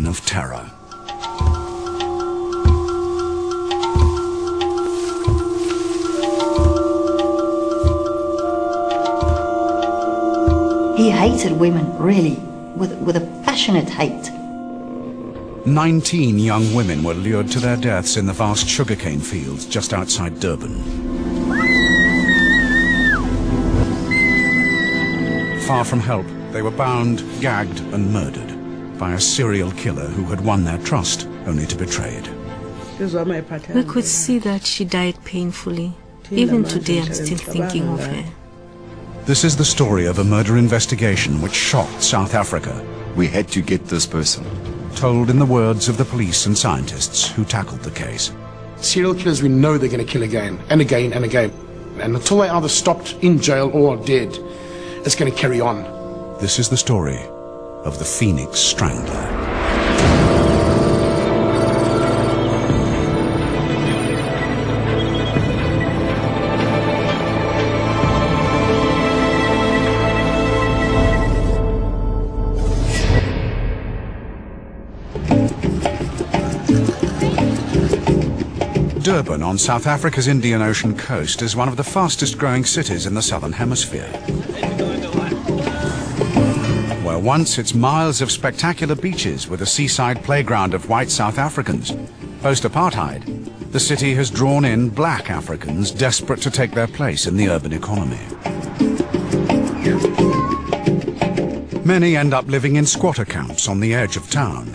of terror. He hated women, really, with a passionate hate. 19 young women were lured to their deaths in the vast sugarcane fields just outside Durban. Far from help, they were bound, gagged and murdered by a serial killer who had won their trust only to betray it. We could see that she died painfully. Even today I'm still thinking of her. This is the story of a murder investigation which shocked South Africa. We had to get this person. Told in the words of the police and scientists who tackled the case. Serial killers, we know they're going to kill again and again and again. And until they're either stopped in jail or dead, it's going to carry on. This is the story of the Phoenix Strangler. Durban on South Africa's Indian Ocean coast is one of the fastest growing cities in the Southern Hemisphere. Where once its miles of spectacular beaches with a seaside playground of white South Africans, post-apartheid, the city has drawn in black Africans desperate to take their place in the urban economy. Many end up living in squatter camps on the edge of town.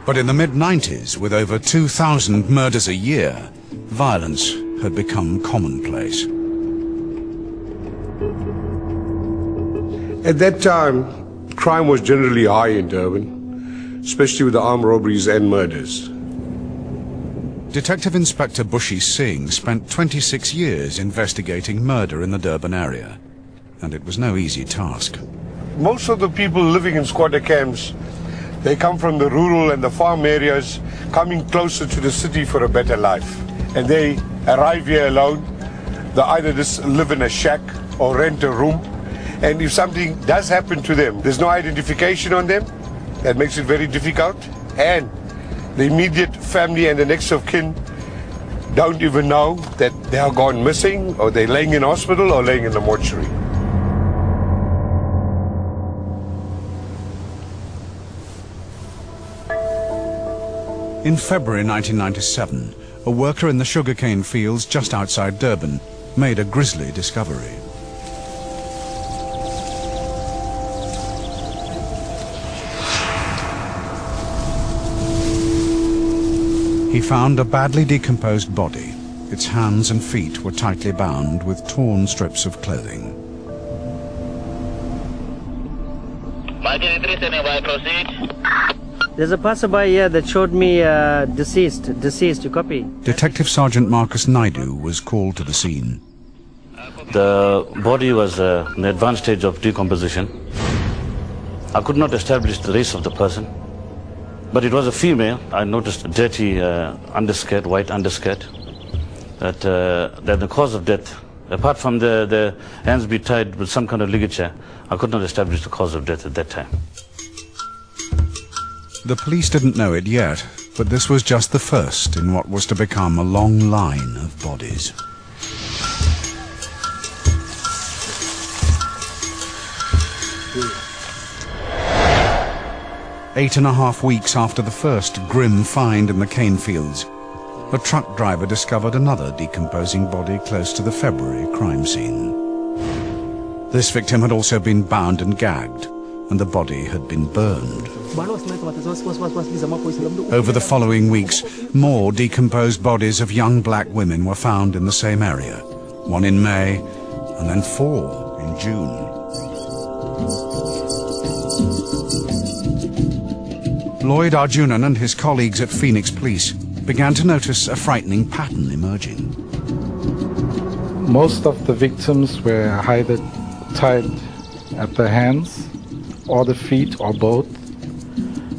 But in the mid-90s, with over 2,000 murders a year, violence had become commonplace. At that time, crime was generally high in Durban, especially with the armed robberies and murders. Detective Inspector Bushi Singh spent 26 years investigating murder in the Durban area, and it was no easy task. Most of the people living in squatter camps, they come from the rural and the farm areas, coming closer to the city for a better life. And they arrive here alone. They either just live in a shack or rent a room. And if something does happen to them, there's no identification on them. That makes it very difficult. And the immediate family and the next of kin don't even know that they are gone missing, or they're laying in hospital or laying in the mortuary. In February 1997, a worker in the sugarcane fields just outside Durban made a grisly discovery. He found a badly decomposed body. Its hands and feet were tightly bound with torn strips of clothing. There's a passerby here that showed me deceased, you copy? Detective Sergeant Marcus Naidu was called to the scene. The body was in an advanced stage of decomposition. I could not establish the race of the person, but it was a female. I noticed a dirty underskirt, white underskirt, that the cause of death, apart from the hands be tied with some kind of ligature, I could not establish the cause of death at that time. The police didn't know it yet, but this was just the first in what was to become a long line of bodies. Eight and a half weeks after the first grim find in the cane fields, a truck driver discovered another decomposing body close to the February crime scene. This victim had also been bound and gagged, and the body had been burned. Over the following weeks, more decomposed bodies of young black women were found in the same area, one in May, and then 4 in June. Lloyd Arjunan and his colleagues at Phoenix Police began to notice a frightening pattern emerging. Most of the victims were either tied at the hands or the feet or both.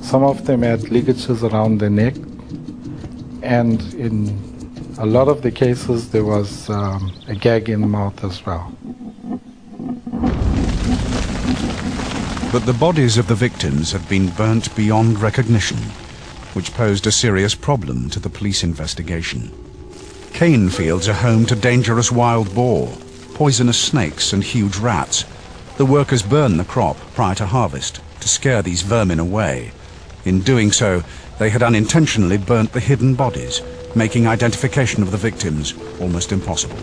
Some of them had ligatures around the neck, and in a lot of the cases there was a gag in the mouth as well. But the bodies of the victims had been burnt beyond recognition, which posed a serious problem to the police investigation. Cane fields are home to dangerous wild boar, poisonous snakes and huge rats. The workers burn the crop prior to harvest to scare these vermin away. In doing so, they had unintentionally burnt the hidden bodies, making identification of the victims almost impossible.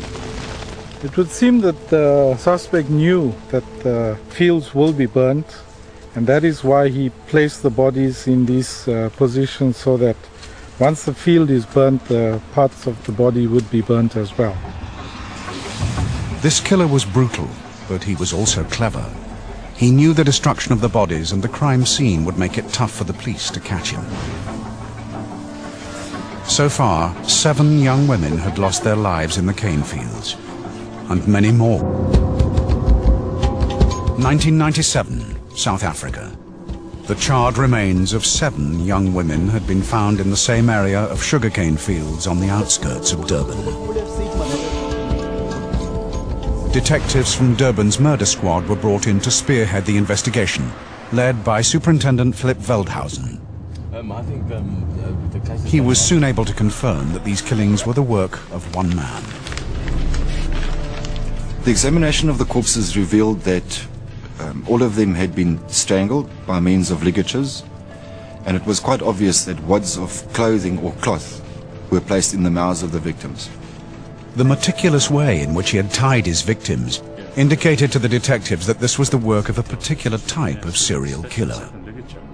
It would seem that the suspect knew that the fields will be burnt, and that is why he placed the bodies in these positions, so that once the field is burnt, the parts of the body would be burnt as well. This killer was brutal, but he was also clever. He knew the destruction of the bodies and the crime scene would make it tough for the police to catch him. So far, 7 young women had lost their lives in the cane fields, and many more. 1997, South Africa. The charred remains of 7 young women had been found in the same area of sugarcane fields on the outskirts of Durban. Detectives from Durban's murder squad were brought in to spearhead the investigation, led by Superintendent Philip Veldhuizen. He was soon able to confirm that these killings were the work of one man. The examination of the corpses revealed that all of them had been strangled by means of ligatures, and it was quite obvious that wads of clothing or cloth were placed in the mouths of the victims. The meticulous way in which he had tied his victims indicated to the detectives that this was the work of a particular type of serial killer.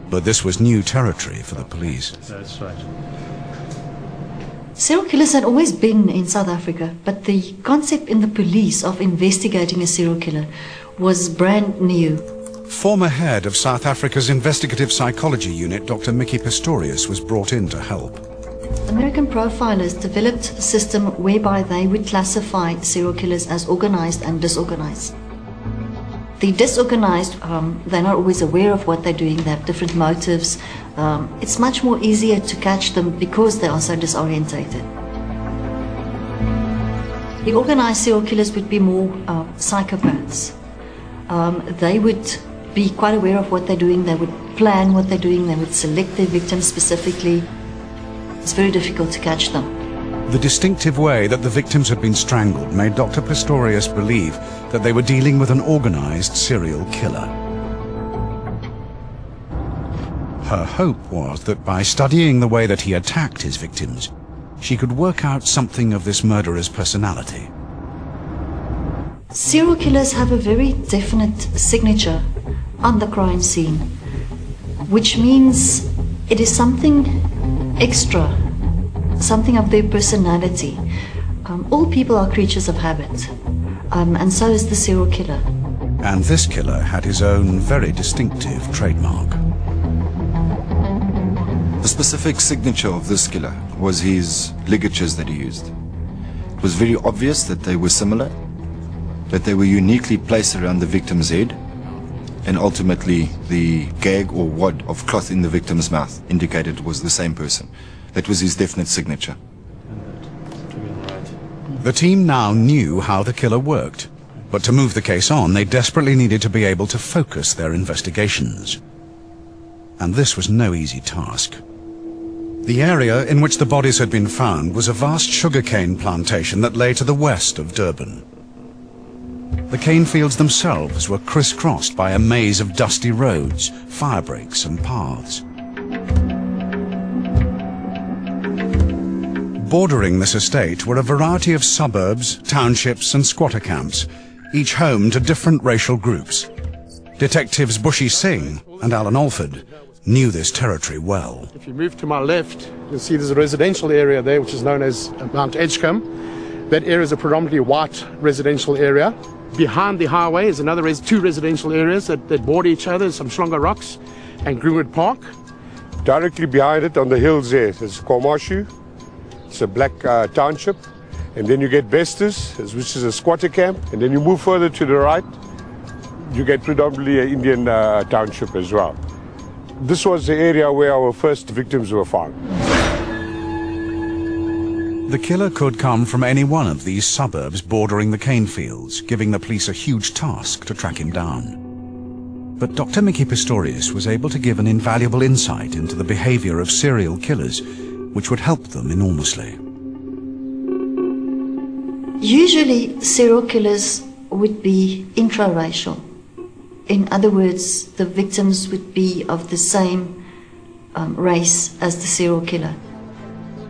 But this was new territory for the police. That's right. Serial killers had always been in South Africa, but the concept in the police of investigating a serial killer was brand new. Former head of South Africa's investigative psychology unit, Dr. Mickey Pistorius, was brought in to help. American profilers developed a system whereby they would classify serial killers as organized and disorganized. The disorganized, they're not always aware of what they're doing, they have different motives. It's much more easier to catch them because they are so disorientated. The organized serial killers would be more psychopaths. They would be quite aware of what they're doing, they would plan what they're doing, they would select their victims specifically. It's very difficult to catch them. The distinctive way that the victims had been strangled made Dr. Pistorius believe that they were dealing with an organized serial killer. Her hope was that by studying the way that he attacked his victims, she could work out something of this murderer's personality. Serial killers have a very definite signature on the crime scene, which means it is something extra, something of their personality. All people are creatures of habit, and so is the serial killer. And this killer had his own very distinctive trademark. The specific signature of this killer was his ligatures that he used. It was very obvious that they were similar, that they were uniquely placed around the victim's head, and ultimately the gag or wad of cloth in the victim's mouth indicated it was the same person. That was his definite signature. The team now knew how the killer worked, but to move the case on, they desperately needed to be able to focus their investigations. And this was no easy task. The area in which the bodies had been found was a vast sugarcane plantation that lay to the west of Durban. The cane fields themselves were crisscrossed by a maze of dusty roads, fire breaks and paths. Bordering this estate were a variety of suburbs, townships and squatter camps, each home to different racial groups. Detectives Bushy Singh and Alan Alford knew this territory well. If you move to my left, you'll see there's a residential area there which is known as Mount Edgecombe. That area is a predominantly white residential area. Behind the highway is another 2 residential areas that border each other, some Schlonga Rocks and Greenwood Park. Directly behind it on the hills there is Kwamashu. It's a black township. And then you get Bestes, which is a squatter camp. And then you move further to the right, you get predominantly an Indian township as well. This was the area where our first victims were found. The killer could come from any one of these suburbs bordering the cane fields, giving the police a huge task to track him down. But Dr. Mickey Pistorius was able to give an invaluable insight into the behavior of serial killers, which would help them enormously. Usually, serial killers would be intraracial. In other words, the victims would be of the same race as the serial killer.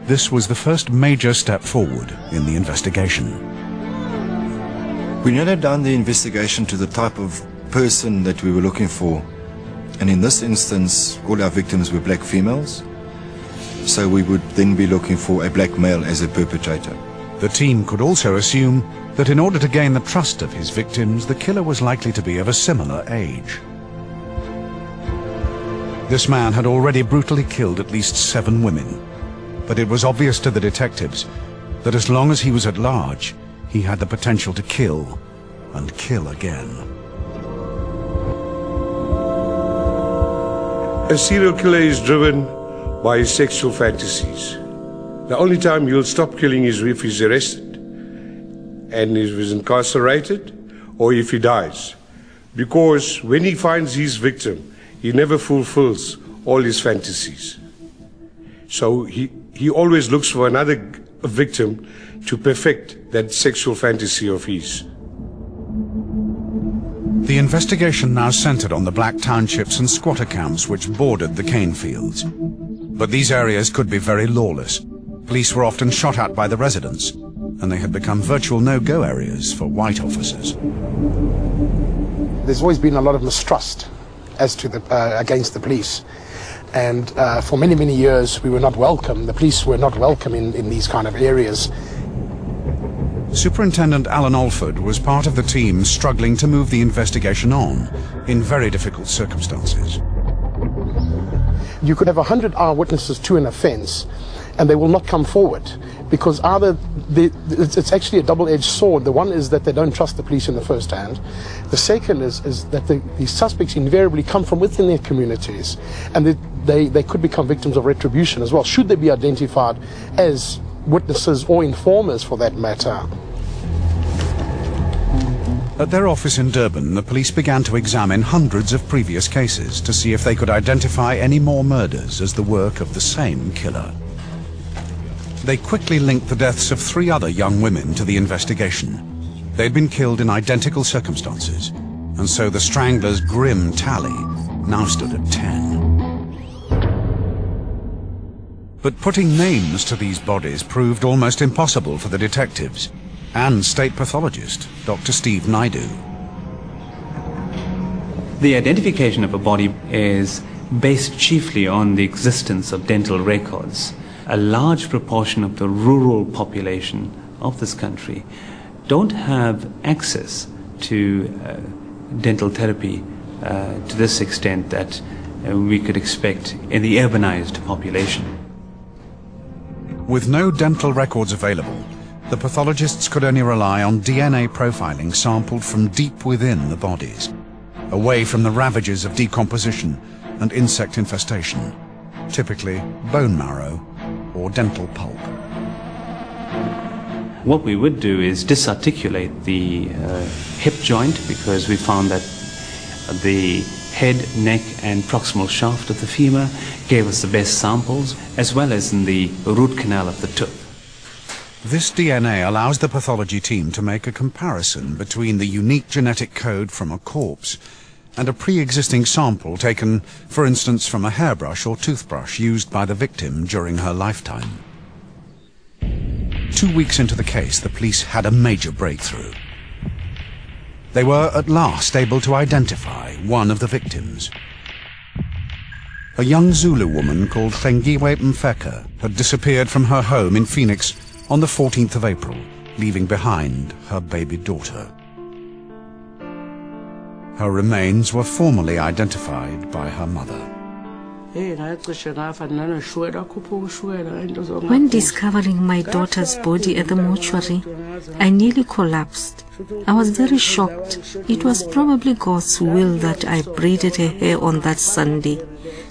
This was the first major step forward in the investigation. We narrowed down the investigation to the type of person that we were looking for, and in this instance all our victims were black females, so we would then be looking for a black male as a perpetrator. The team could also assume that in order to gain the trust of his victims, the killer was likely to be of a similar age. This man had already brutally killed at least 7 women, but it was obvious to the detectives that as long as he was at large, he had the potential to kill and kill again. A serial killer is driven by his sexual fantasies. The only time he'll stop killing is if he's arrested and if he's incarcerated or if he dies. Because when he finds his victim, he never fulfills all his fantasies. So he always looks for another victim to perfect that sexual fantasy of his. The investigation now centered on the black townships and squatter camps which bordered the cane fields. But these areas could be very lawless. Police were often shot at by the residents, and they had become virtual no-go areas for white officers. There's always been a lot of mistrust as to against the police. And for many, many years, we were not welcome. The police were not welcome in these kind of areas. Superintendent Alan Alford was part of the team struggling to move the investigation on in very difficult circumstances. You could have 100 eyewitnesses to an offence, and they will not come forward because it's actually a double-edged sword. The one is that they don't trust the police in the first hand. The second is that the suspects invariably come from within their communities, and they could become victims of retribution as well, should they be identified as witnesses or informers for that matter. At their office in Durban, the police began to examine hundreds of previous cases to see if they could identify any more murders as the work of the same killer. They quickly linked the deaths of 3 other young women to the investigation. They'd been killed in identical circumstances, and so the Strangler's grim tally now stood at 10. But putting names to these bodies proved almost impossible for the detectives and state pathologist, Dr. Steve Naidu. The identification of a body is based chiefly on the existence of dental records. A large proportion of the rural population of this country don't have access to dental therapy to this extent that we could expect in the urbanized population. With no dental records available, the pathologists could only rely on DNA profiling sampled from deep within the bodies, away from the ravages of decomposition and insect infestation, typically bone marrow or dental pulp. What we would do is disarticulate the hip joint, because we found that the head, neck and proximal shaft of the femur gave us the best samples, as well as in the root canal of the tooth. This DNA allows the pathology team to make a comparison between the unique genetic code from a corpse and a pre-existing sample taken, for instance, from a hairbrush or toothbrush used by the victim during her lifetime. 2 weeks into the case, the police had a major breakthrough. They were at last able to identify one of the victims. A young Zulu woman called Thengiwe Mfeka had disappeared from her home in Phoenix on the 14th of April, leaving behind her baby daughter. Her remains were formally identified by her mother. When discovering my daughter's body at the mortuary, I nearly collapsed. I was very shocked. It was probably God's will that I braided her hair on that Sunday,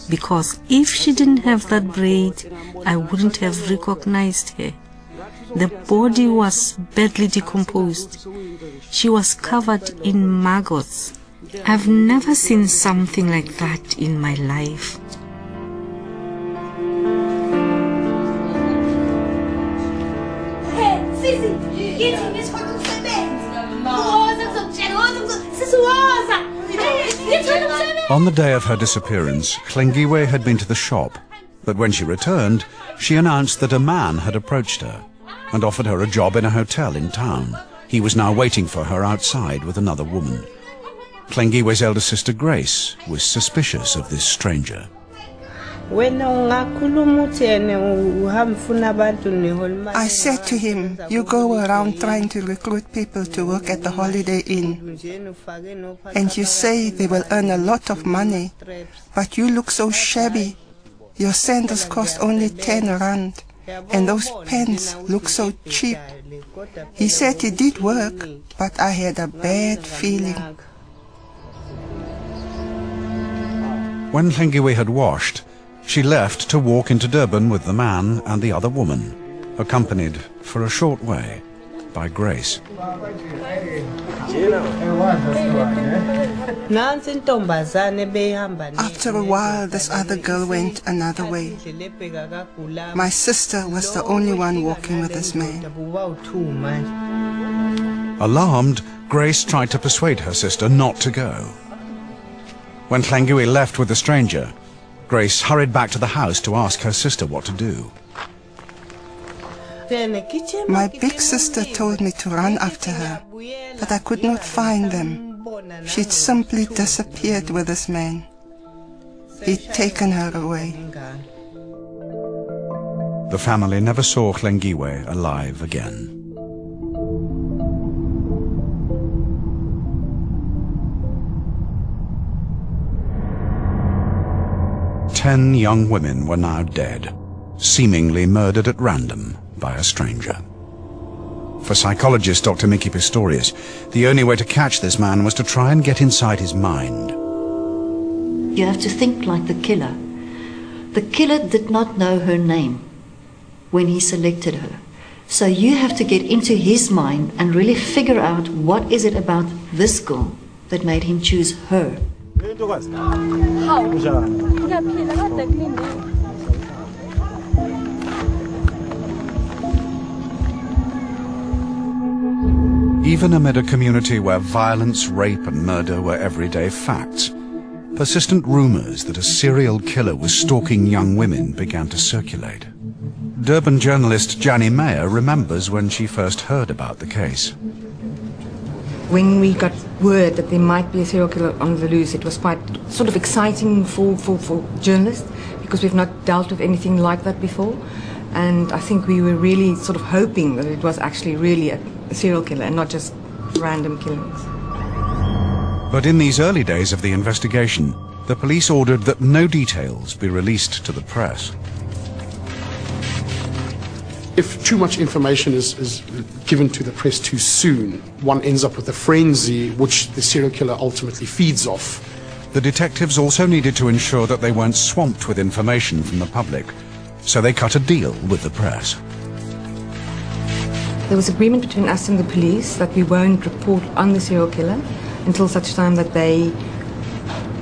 because if she didn't have that braid, I wouldn't have recognized her. The body was badly decomposed. She was covered in maggots, I've never seen something like that in my life. On the day of her disappearance, Hlengiwe had been to the shop, but when she returned, she announced that a man had approached her and offered her a job in a hotel in town. He was now waiting for her outside with another woman. Hlengiwe's elder sister Grace was suspicious of this stranger. I said to him, you go around trying to recruit people to work at the Holiday Inn. And you say they will earn a lot of money, but you look so shabby. Your sandals cost only 10 rand, and those pens look so cheap. He said he did work, but I had a bad feeling. When Hlengiwe had washed, she left to walk into Durban with the man and the other woman, accompanied for a short way by Grace. After a while, this other girl went another way. My sister was the only one walking with this man. Alarmed, Grace tried to persuade her sister not to go. When Hlengiwe left with the stranger, Grace hurried back to the house to ask her sister what to do. My big sister told me to run after her, but I could not find them. She'd simply disappeared with this man. He'd taken her away. The family never saw Hlengiwe alive again. Ten young women were now dead, seemingly murdered at random by a stranger. For psychologist Dr. Mickey Pistorius, the only way to catch this man was to try and get inside his mind. You have to think like the killer. The killer did not know her name when he selected her. So you have to get into his mind and really figure out what is it about this girl that made him choose her. Even amid a community where violence, rape and murder were everyday facts, persistent rumors that a serial killer was stalking young women began to circulate. Durban journalist Jannie Meyer remembers when she first heard about the case. When we got word that there might be a serial killer on the loose, it was quite sort of exciting for journalists, because we've not dealt with anything like that before. And I think we were really sort of hoping that it was actually really a serial killer and not just random killings. But in these early days of the investigation, the police ordered that no details be released to the press. If too much information is given to the press too soon, one ends up with a frenzy which the serial killer ultimately feeds off. The detectives also needed to ensure that they weren't swamped with information from the public, so they cut a deal with the press. There was agreement between us and the police that we won't report on the serial killer until such time that they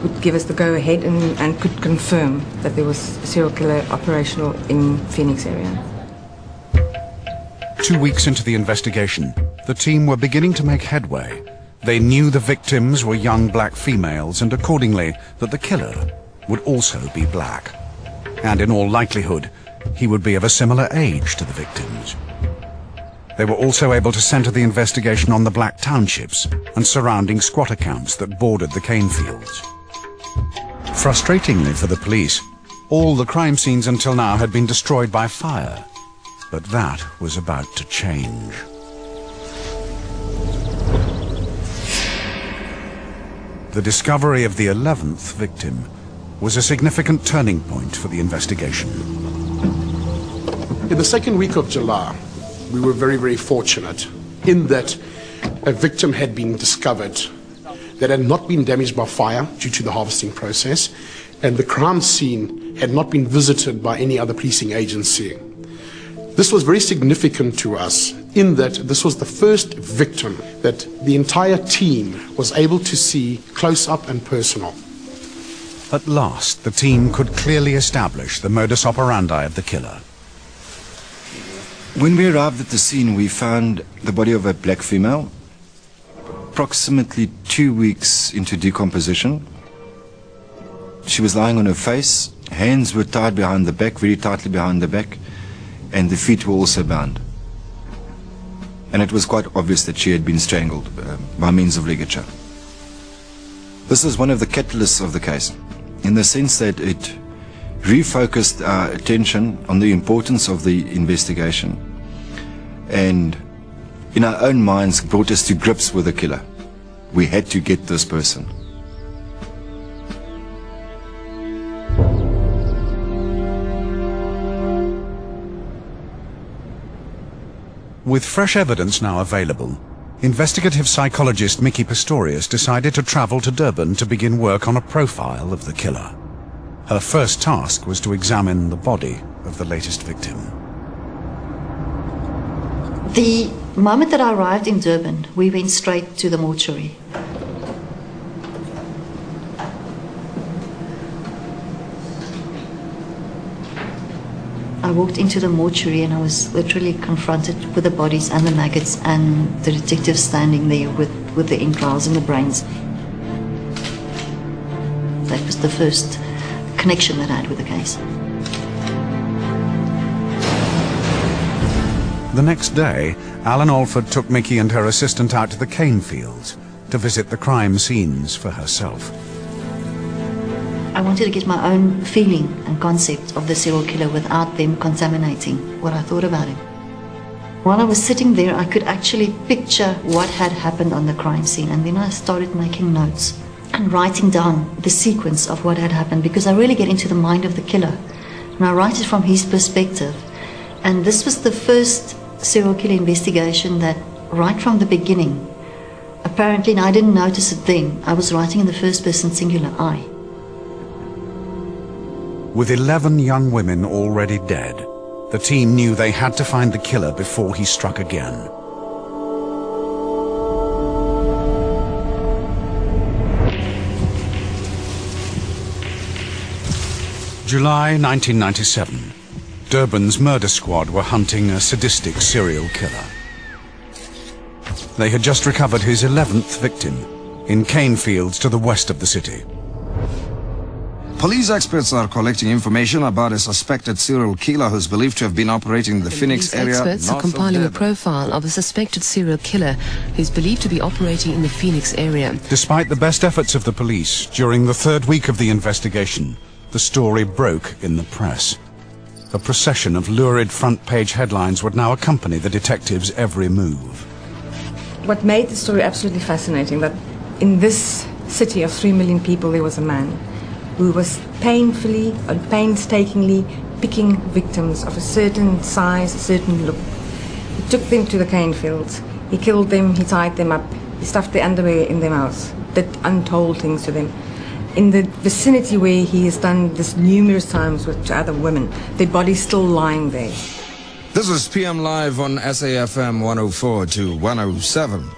would give us the go-ahead and could confirm that there was a serial killer operational in Phoenix area. 2 weeks into the investigation, the team were beginning to make headway. They knew the victims were young black females, and accordingly that the killer would also be black. And in all likelihood, he would be of a similar age to the victims. They were also able to center the investigation on the black townships and surrounding squatter camps that bordered the cane fields. Frustratingly for the police, all the crime scenes until now had been destroyed by fire. But that was about to change. The discovery of the 11th victim was a significant turning point for the investigation. In the second week of July, we were very, very fortunate in that a victim had been discovered that had not been damaged by fire due to the harvesting process, and the crime scene had not been visited by any other policing agency. This was very significant to us in that this was the first victim that the entire team was able to see close up and personal. At last, the team could clearly establish the modus operandi of the killer. When we arrived at the scene, we found the body of a black female, approximately 2 weeks into decomposition. She was lying on her face, hands were tied behind the back, very tightly behind the back, and the feet were also bound. And it was quite obvious that she had been strangled by means of ligature. This is one of the catalysts of the case, in the sense that it refocused our attention on the importance of the investigation, and in our own minds brought us to grips with the killer. We had to get this person. With fresh evidence now available, investigative psychologist Mickey Pistorius decided to travel to Durban to begin work on a profile of the killer. Her first task was to examine the body of the latest victim. The moment that I arrived in Durban, we went straight to the mortuary. I walked into the mortuary and I was literally confronted with the bodies and the maggots and the detectives standing there with the entrails and the brains. That was the first connection that I had with the case. The next day, Alan Alford took Mickey and her assistant out to the cane fields to visit the crime scenes for herself. I wanted to get my own feeling and concept of the serial killer without them contaminating what I thought about him. While I was sitting there, I could actually picture what had happened on the crime scene, and then I started making notes and writing down the sequence of what had happened, because I really get into the mind of the killer and I write it from his perspective. And this was the first serial killer investigation that right from the beginning, apparently, and I didn't notice it then, I was writing in the first person singular I. With 11 young women already dead, the team knew they had to find the killer before he struck again. July 1997. Durban's murder squad were hunting a sadistic serial killer. They had just recovered his 11th victim in cane fields to the west of the city. Police experts are collecting information about a suspected serial killer who's believed to have been operating in the Phoenix area. Experts are compiling a profile of a suspected serial killer who's believed to be operating in the Phoenix area. Despite the best efforts of the police, during the third week of the investigation, the story broke in the press. A procession of lurid front-page headlines would now accompany the detectives' every move. What made the story absolutely fascinating, that in this city of 3 million people there was a man who was painfully and painstakingly picking victims of a certain size, a certain look. He took them to the cane fields, he killed them, he tied them up, he stuffed their underwear in their mouths, did untold things to them. In the vicinity where he has done this numerous times with other women, their bodies still lying there. This is PM Live on SAFM 104 to 107.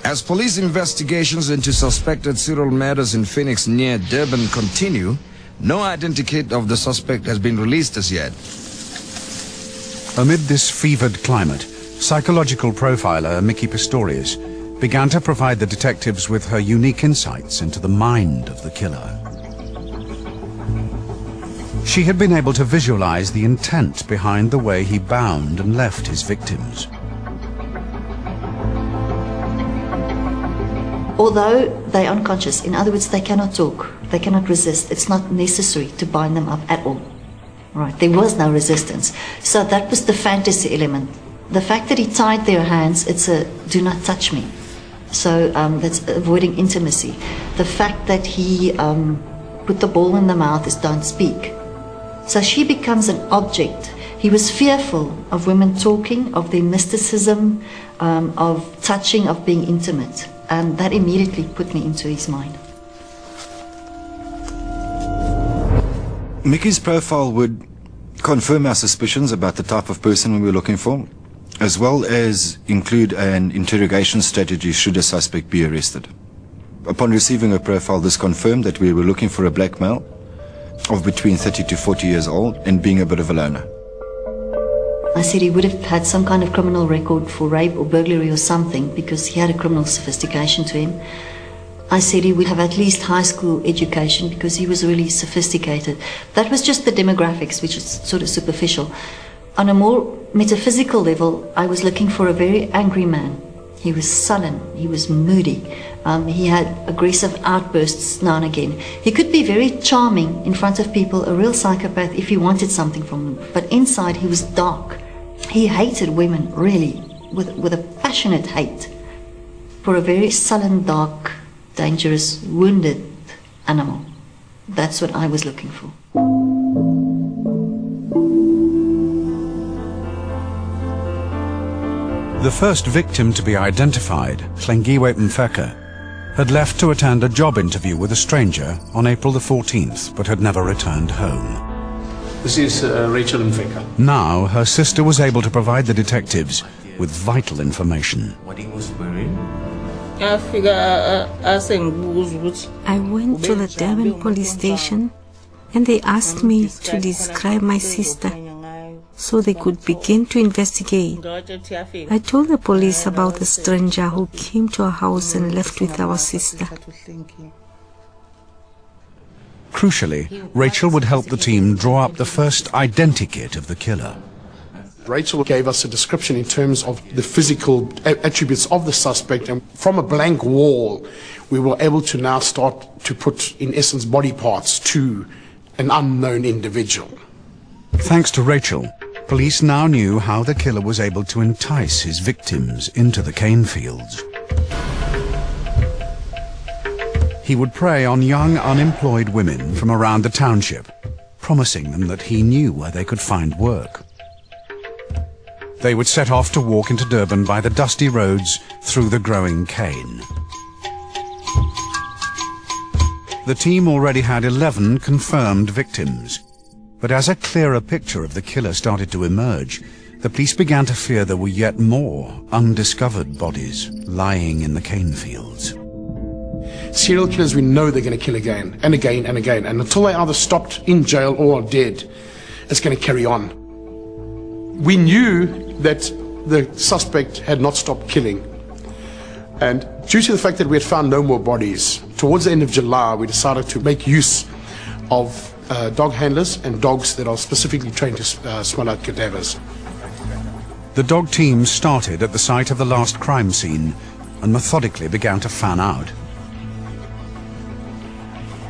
As police investigations into suspected serial murders in Phoenix near Durban continue, no identity of the suspect has been released as yet. Amid this fevered climate, psychological profiler Mickey Pistorius began to provide the detectives with her unique insights into the mind of the killer. She had been able to visualize the intent behind the way he bound and left his victims. Although they're unconscious, in other words, they cannot talk, they cannot resist, it's not necessary to bind them up at all. Right, there was no resistance. So that was the fantasy element. The fact that he tied their hands, it's a do not touch me. So that's avoiding intimacy. The fact that he put the ball in the mouth is don't speak. So she becomes an object. He was fearful of women talking, of their mysticism, of touching, of being intimate. And that immediately put me into his mind. Mickey's profile would confirm our suspicions about the type of person we were looking for, as well as include an interrogation strategy should a suspect be arrested. Upon receiving a profile, this confirmed that we were looking for a black male of between 30 to 40 years old and being a bit of a loner. I said he would have had some kind of criminal record for rape or burglary or something because he had a criminal sophistication to him. I said he would have at least high school education because he was really sophisticated. That was just the demographics, which is sort of superficial. On a more metaphysical level, I was looking for a very angry man. He was sullen, he was moody, he had aggressive outbursts now and again. He could be very charming in front of people, a real psychopath if he wanted something from them, but inside he was dark. He hated women, really, with a passionate hate for a very sullen, dark, dangerous, wounded animal. That's what I was looking for. The first victim to be identified, Hlengiwe Mfeka, had left to attend a job interview with a stranger on April the 14th, but had never returned home. This is Rachel Mfeka. Now, her sister was able to provide the detectives with vital information. What he was wearing? I went to the Durban police station and they asked me to describe my sister so they could begin to investigate. I told the police about the stranger who came to our house and left with our sister. Crucially, Rachel would help the team draw up the first identikit of the killer. Rachel gave us a description in terms of the physical attributes of the suspect, and from a blank wall we were able to now start to put, in essence, body parts to an unknown individual. Thanks to Rachel, police now knew how the killer was able to entice his victims into the cane fields. He would prey on young, unemployed women from around the township, promising them that he knew where they could find work. They would set off to walk into Durban by the dusty roads through the growing cane. The team already had 11 confirmed victims, but as a clearer picture of the killer started to emerge, the police began to fear there were yet more undiscovered bodies lying in the cane fields. Serial killers, we know they're going to kill again and again and again, and until they either stopped in jail or are dead, it's going to carry on. We knew that the suspect had not stopped killing, and due to the fact that we had found no more bodies, towards the end of July we decided to make use of dog handlers and dogs that are specifically trained to smell out cadavers. The dog team started at the site of the last crime scene and methodically began to fan out.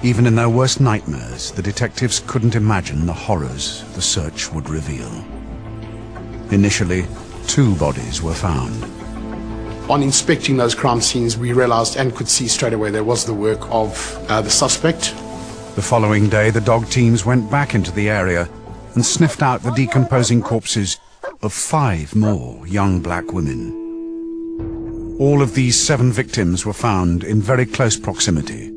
Even in their worst nightmares, the detectives couldn't imagine the horrors the search would reveal. Initially, 2 bodies were found. On inspecting those crime scenes, we realized and could see straight away there was the work of the suspect. The following day, the dog teams went back into the area and sniffed out the decomposing corpses of 5 more young black women. All of these 7 victims were found in very close proximity.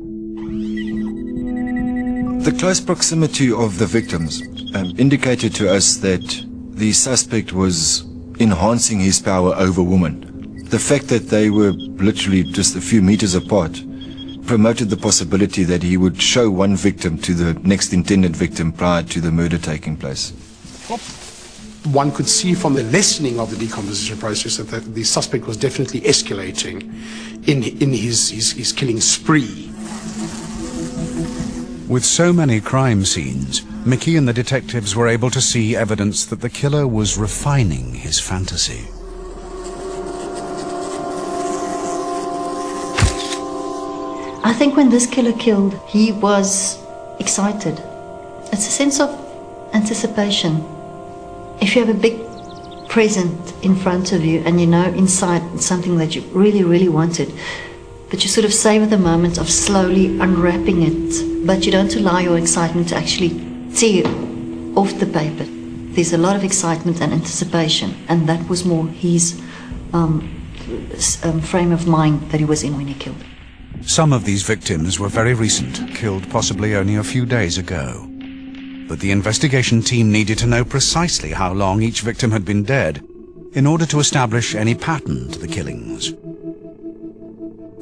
The close proximity of the victims indicated to us that the suspect was enhancing his power over women. The fact that they were literally just a few meters apart promoted the possibility that he would show one victim to the next intended victim prior to the murder taking place. One could see from the lessening of the decomposition process that the suspect was definitely escalating in his killing spree. With so many crime scenes, Mickey and the detectives were able to see evidence that the killer was refining his fantasy. I think when this killer killed, he was excited. It's a sense of anticipation. If you have a big present in front of you and you know inside it's something that you really, really wanted, but you sort of savor the moment of slowly unwrapping it, but you don't allow your excitement to actually tear off the paper. There's a lot of excitement and anticipation, and that was more his frame of mind that he was in when he killed. Some of these victims were very recent, killed possibly only a few days ago. But the investigation team needed to know precisely how long each victim had been dead in order to establish any pattern to the killings.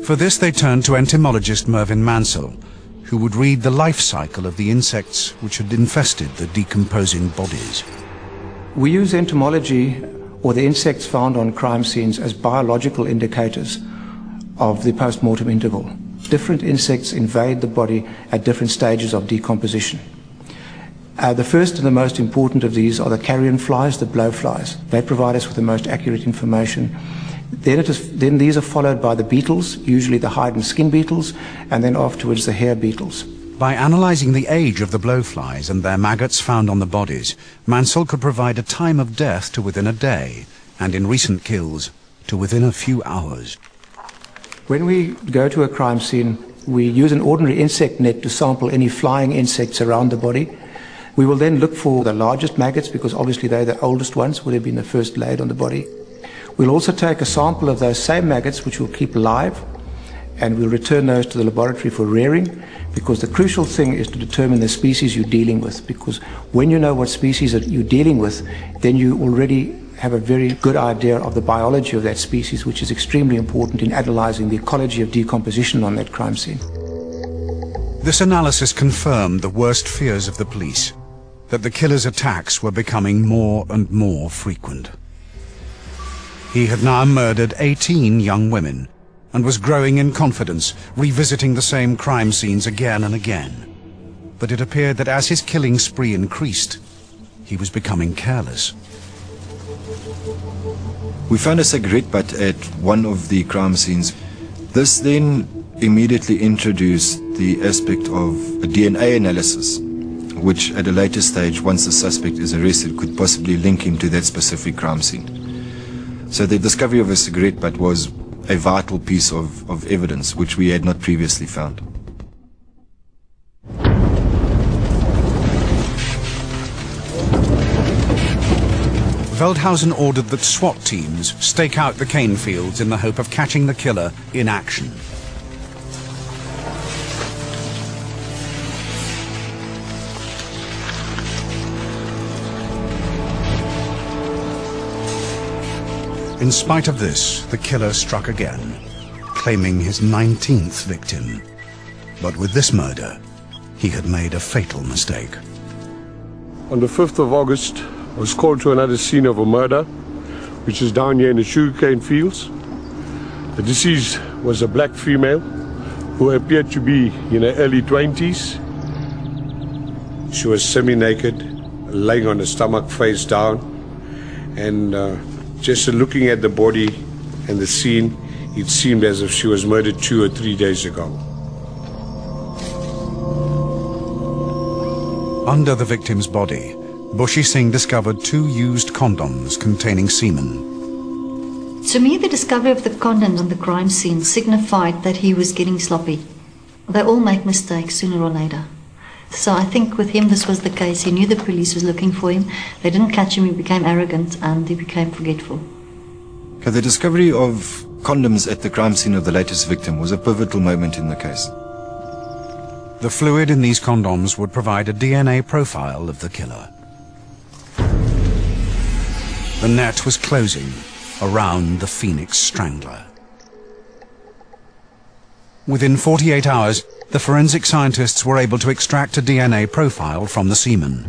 For this they turned to entomologist Mervyn Mansell, who would read the life cycle of the insects which had infested the decomposing bodies. We use entomology, or the insects found on crime scenes, as biological indicators of the post-mortem interval. Different insects invade the body at different stages of decomposition. The first and the most important of these are the carrion flies, the blowflies. They provide us with the most accurate information. Then these are followed by the beetles, usually the hide and skin beetles, and then afterwards the hair beetles. By analysing the age of the blowflies and their maggots found on the bodies, Mansell could provide a time of death to within a day, and in recent kills, to within a few hours. When we go to a crime scene, we use an ordinary insect net to sample any flying insects around the body. We will then look for the largest maggots, because obviously they're the oldest ones, would have been the first laid on the body. We'll also take a sample of those same maggots, which we'll keep alive, and we'll return those to the laboratory for rearing, because the crucial thing is to determine the species you're dealing with, because when you know what species you're dealing with, then you already have a very good idea of the biology of that species, which is extremely important in analyzing the ecology of decomposition on that crime scene. This analysis confirmed the worst fears of the police, that the killer's attacks were becoming more and more frequent. He had now murdered 18 young women and was growing in confidence, revisiting the same crime scenes again and again. But it appeared that as his killing spree increased, he was becoming careless. We found a cigarette butt at one of the crime scenes. This then immediately introduced the aspect of a DNA analysis, which at a later stage, once the suspect is arrested, could possibly link him to that specific crime scene. So the discovery of a cigarette butt was a vital piece of evidence which we had not previously found. Veldhuizen ordered that SWAT teams stake out the cane fields in the hope of catching the killer in action. In spite of this, the killer struck again, claiming his 19th victim. But with this murder, he had made a fatal mistake. On the 5th of August, I was called to another scene of a murder, which is down here in the sugarcane fields. The deceased was a black female who appeared to be in her early 20s. She was semi-naked, laying on her stomach face down, and just looking at the body and the scene, it seemed as if she was murdered 2 or 3 days ago. Under the victim's body, Bushi Singh discovered 2 used condoms containing semen. To me, the discovery of the condoms on the crime scene signified that he was getting sloppy. They all make mistakes sooner or later. So I think with him this was the case. He knew the police was looking for him. They didn't catch him, he became arrogant and he became forgetful. The discovery of condoms at the crime scene of the latest victim was a pivotal moment in the case. The fluid in these condoms would provide a DNA profile of the killer. The net was closing around the Phoenix Strangler. Within 48 hours, the forensic scientists were able to extract a DNA profile from the semen.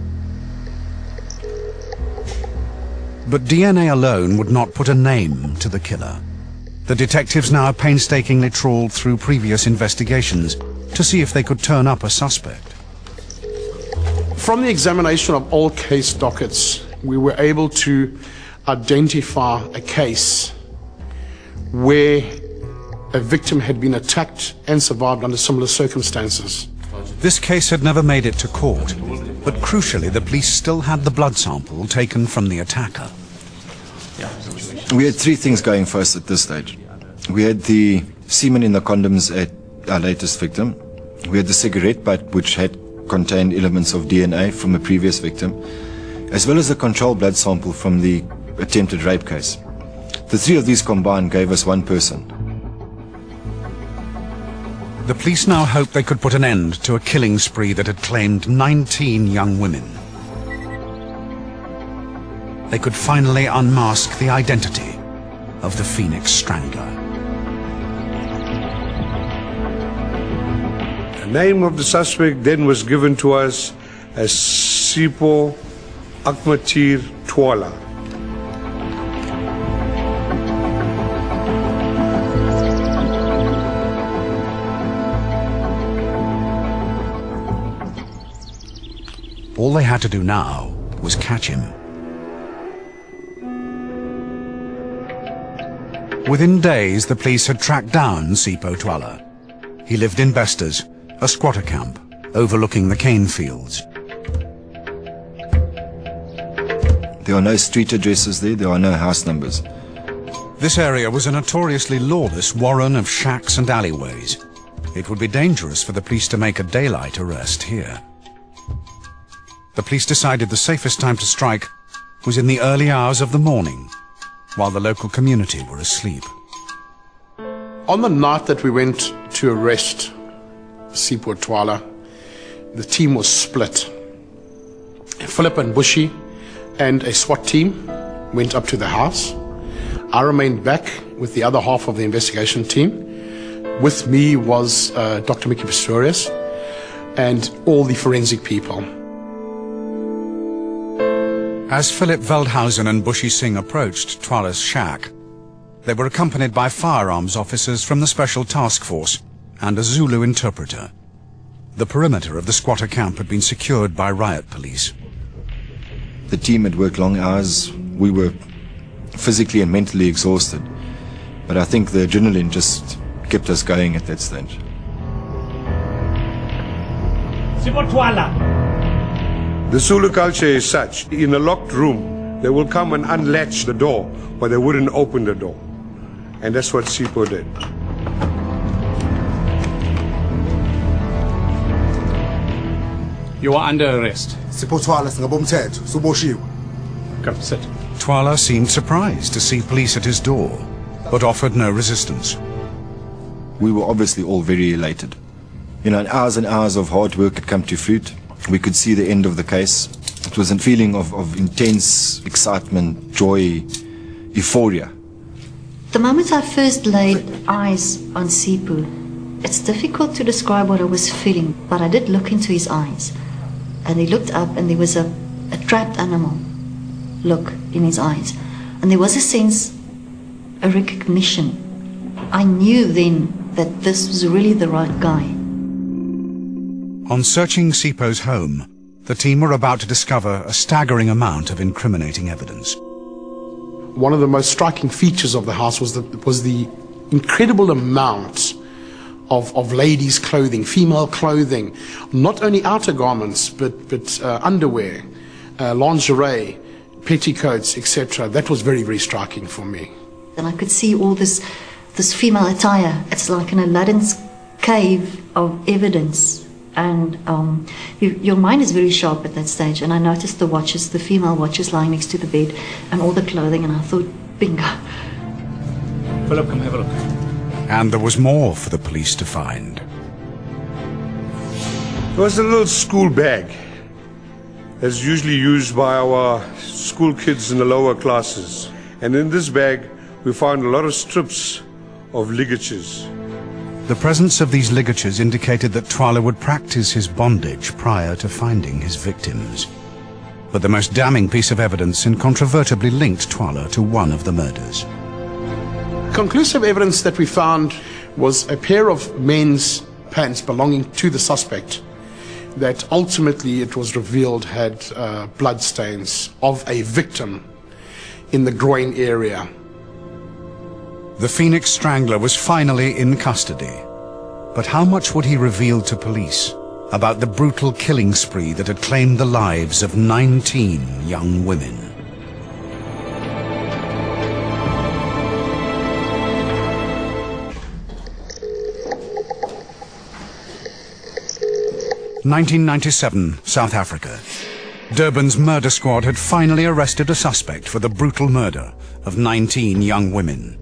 But DNA alone would not put a name to the killer. The detectives now painstakingly trawled through previous investigations to see if they could turn up a suspect. From the examination of all case dockets, we were able to identify a case where a victim had been attacked and survived under similar circumstances. This case had never made it to court, but crucially the police still had the blood sample taken from the attacker. We had 3 things going for us at this stage. We had the semen in the condoms at our latest victim. We had the cigarette butt, which had contained elements of DNA from a previous victim, as well as the control blood sample from the attempted rape case. The 3 of these combined gave us one person. The police now hoped they could put an end to a killing spree that had claimed 19 young women. They could finally unmask the identity of the Phoenix Strangler. The name of the suspect then was given to us as Sipho Thwala. All they had to do now was catch him. Within days, the police had tracked down Sipho Thwala. He lived in Bestas, a squatter camp overlooking the cane fields. There are no street addresses there are no house numbers. This area was a notoriously lawless warren of shacks and alleyways. It would be dangerous for the police to make a daylight arrest here. The police decided the safest time to strike was in the early hours of the morning, while the local community were asleep. On the night that we went to arrest Sipho Thwala, the team was split. Philip and Bushy and a SWAT team went up to the house. I remained back with the other half of the investigation team. With me was Dr. Mickey Pistorius and all the forensic people. As Philip Veldhuizen and Bushy Singh approached Thwala's shack, they were accompanied by firearms officers from the Special Task Force and a Zulu interpreter. The perimeter of the squatter camp had been secured by riot police. The team had worked long hours. We were physically and mentally exhausted. But I think the adrenaline just kept us going at that stage. Sipho Thwala. The Zulu culture is such. In a locked room, they will come and unlatch the door, but they wouldn't open the door. And that's what Sipho did. You are under arrest. Come, sit. Thwala seemed surprised to see police at his door, but offered no resistance. We were obviously all very elated. Hours and hours of hard work had come to fruit. We could see the end of the case. It was a feeling of intense excitement, joy, euphoria. The moment I first laid eyes on Sipho, it's difficult to describe what I was feeling, but I did look into his eyes. And he looked up and there was a trapped animal look in his eyes. And there was a sense, a recognition. I knew then that this was really the right guy. On searching Sipho's home, the team were about to discover a staggering amount of incriminating evidence. One of the most striking features of the house was the incredible amount of ladies' clothing, female clothing, not only outer garments, but underwear, lingerie, petticoats, etc. That was very, very striking for me. And I could see all this female attire. It's like an Aladdin's cave of evidence. And your mind is very sharp at that stage. And I noticed the watches, the female watches lying next to the bed, and all the clothing, and I thought, bingo. Philip, come have a look. And there was more for the police to find. It was a little school bag that's usually used by our school kids in the lower classes. And in this bag, we found a lot of strips of ligatures. The presence of these ligatures indicated that Thwala would practice his bondage prior to finding his victims. But the most damning piece of evidence incontrovertibly linked Thwala to one of the murders. Conclusive evidence that we found was a pair of men's pants belonging to the suspect that ultimately it was revealed had blood stains of a victim in the groin area. The Phoenix Strangler was finally in custody. But how much would he reveal to police about the brutal killing spree that had claimed the lives of 19 young women? (1997) South Africa. Durban's murder squad had finally arrested a suspect for the brutal murder of 19 young women.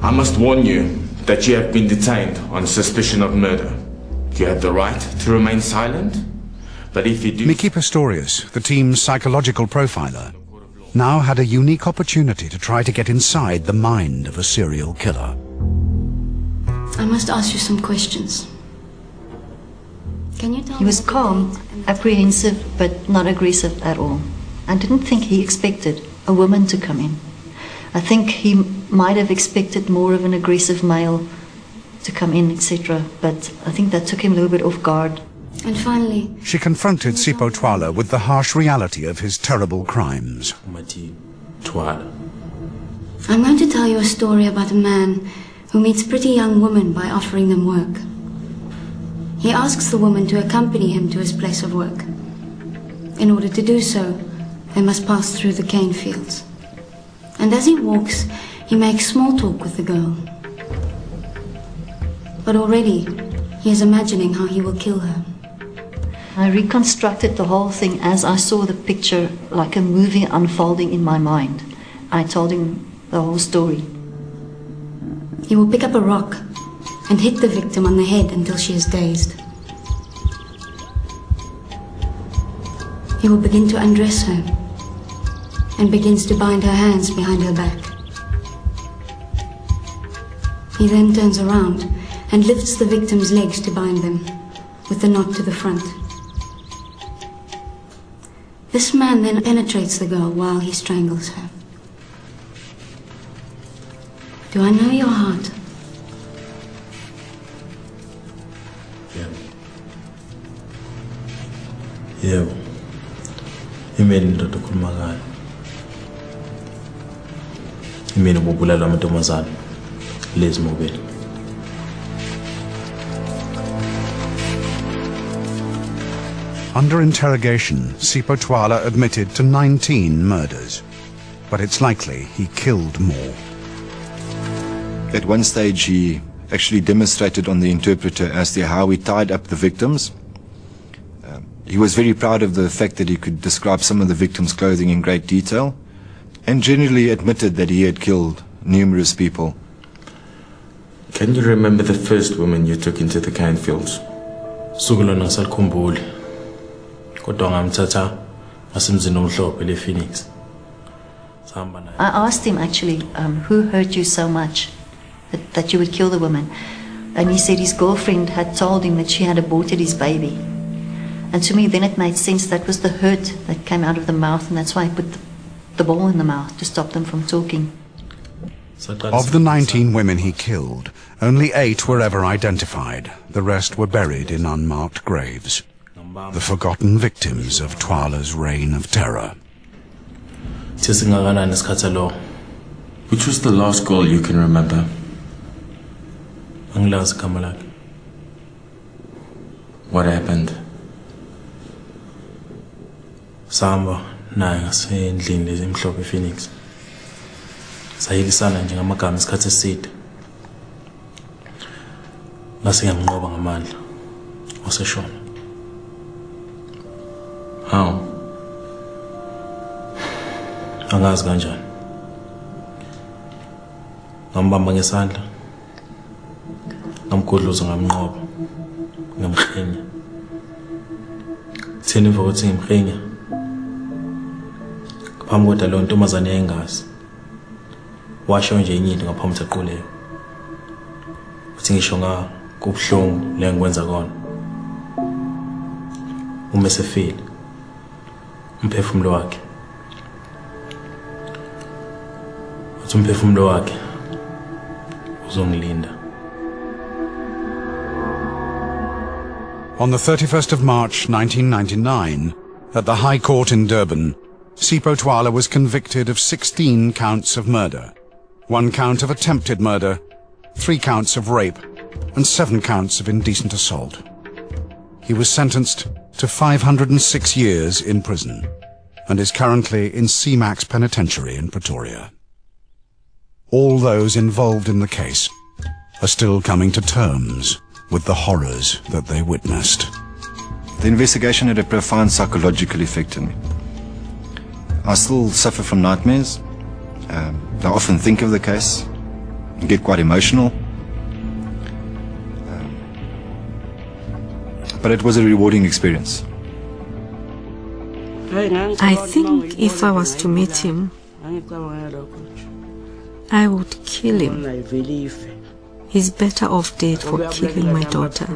I must warn you, that you have been detained on suspicion of murder. You have the right to remain silent, but if you do... Miki Pistorius, the team's psychological profiler, now had a unique opportunity to try to get inside the mind of a serial killer. I must ask you some questions. Can you tell me... He was calm, apprehensive, but not aggressive at all. I didn't think he expected a woman to come in. I think he might have expected more of an aggressive male to come in, etc. But I think that took him a little bit off guard. And finally... She confronted Sipho Thwala with the harsh reality of his terrible crimes. I'm going to tell you a story about a man who meets pretty young women by offering them work. He asks the woman to accompany him to his place of work. In order to do so, they must pass through the cane fields. And as he walks, he makes small talk with the girl. But already, he is imagining how he will kill her. I reconstructed the whole thing as I saw the picture, like a movie unfolding in my mind. I told him the whole story. He will pick up a rock and hit the victim on the head until she is dazed. He will begin to undress her and begins to bind her hands behind her back. He then turns around and lifts the victim's legs to bind them, with the knot to the front. This man then penetrates the girl while he strangles her. Do I know your heart? Yebo. Imini ndoda okhuluma ngayo. Imini ubulala amantombazane lezi mobile. Under interrogation, Sipho Thwala admitted to 19 murders, but it's likely he killed more. At one stage, he actually demonstrated on the interpreter as to how he tied up the victims. He was very proud of the fact that he could describe some of the victims' clothing in great detail, and generally admitted that he had killed numerous people. Can you remember the first woman you took into the cane fields? Sukulona ngisalikhumbula. Kodwa ngamthatha ngasemzini omhlophe le Phoenix. I asked him actually, who hurt you so much that you would kill the woman? And he said his girlfriend had told him that she had aborted his baby. And to me then it made sense that was the hurt that came out of the mouth, and that's why I put the ball in the mouth to stop them from talking. Of the 19 women he killed, only 8 were ever identified. The rest were buried in unmarked graves. The forgotten victims of Thwala's reign of terror. Which was the last girl you can remember? What happened? Samba naye ngasendlini lezi emhlophe Phoenix. Sayilisana nje ngamagama isikhathi eside. Nase ngiyanqoba ngamandla. Waseshona. How? Angazi kanjani. Ngambamba ngesandla. Ngamgodloza ngamnqoba. Ngamkhinya. Thina emva kokuthi ngimkhinya. Ngaphambi kodwa lo ntombazane yengazi. Washo nje inyinto ngaphambi equleka. Uthi ngisho kubuhlungu le ngikwenza kona. Uma esefile umphefumulo wakhe. Uthi umphefumulo wakhe uzongilinda. On the 31st of March 1999, at the High Court in Durban, Sipho Thwala was convicted of 16 counts of murder, 1 count of attempted murder, 3 counts of rape, and 7 counts of indecent assault. He was sentenced to 506 years in prison and is currently in C-Max Penitentiary in Pretoria. All those involved in the case are still coming to terms with the horrors that they witnessed. The investigation had a profound psychological effect on me. I still suffer from nightmares. I often think of the case and get quite emotional. But it was a rewarding experience. I think if I was to meet him, I would kill him. He's better off dead for killing my daughter.